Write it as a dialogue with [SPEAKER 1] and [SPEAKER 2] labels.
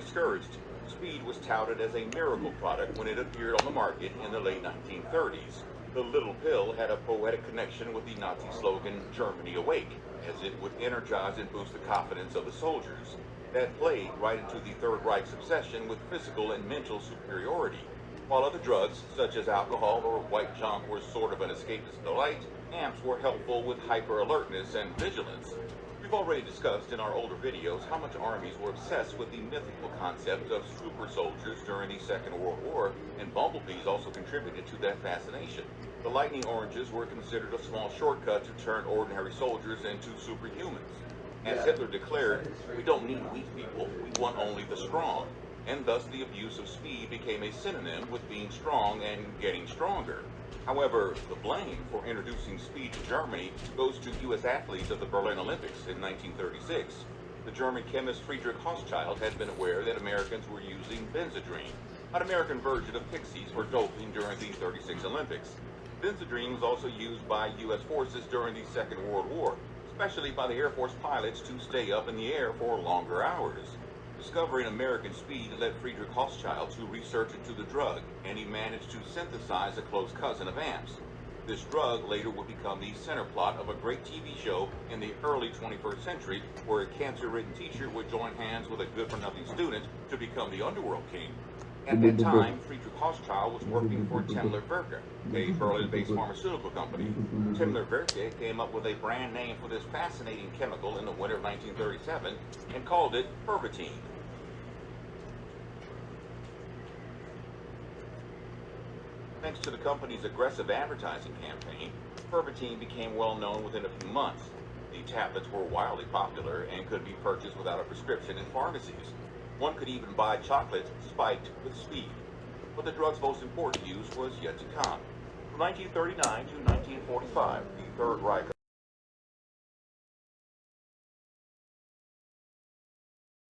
[SPEAKER 1] discouraged. Speed was touted as a miracle product when it appeared on the market in the late 1930s. The little pill had a poetic connection with the Nazi slogan, "Germany Awake," as it would energize and boost the confidence of the soldiers. That played right into the Third Reich's obsession with physical and mental superiority. While other drugs, such as alcohol or white junk, were sort of an escapist delight, amps were helpful with hyper-alertness and vigilance. We've already discussed in our older videos how much armies were obsessed with the mythical concept of super soldiers during the Second World War, and bumblebees also contributed to that fascination. The lightning oranges were considered a small shortcut to turn ordinary soldiers into superhumans. As Hitler declared, "We don't need weak people, we want only the strong," and thus the abuse of speed became a synonym with being strong and getting stronger. However, the blame for introducing speed to Germany goes to U.S. athletes of the Berlin Olympics in 1936. The German chemist Friedrich Hochschild had been aware that Americans were using Benzedrine, an American version of Pixies, for doping during the 36 Olympics. Benzedrine was also used by U.S. forces during the Second World War, especially by the Air Force pilots to stay up in the air for longer hours. Discovering American speed led Friedrich Hochschild to research into the drug, and he managed to synthesize a close cousin of amps. This drug later would become the center plot of a great TV show in the early 21st century, where a cancer-ridden teacher would join hands with a good-for-nothing student to become the underworld king. At that time, Friedrich Hochschild was working for Temmler-Werke, a Berlin-based pharmaceutical company. Temmler-Werke came up with a brand name for this fascinating chemical in the winter of 1937 and called it Pervitin. Thanks to the company's aggressive advertising campaign, Pervitin became well known within a few months. The tablets were wildly popular and could be purchased without a prescription in pharmacies. One could even buy chocolate spiked with speed. But the drug's most important use was yet to come. From 1939 to 1945, the Third Reich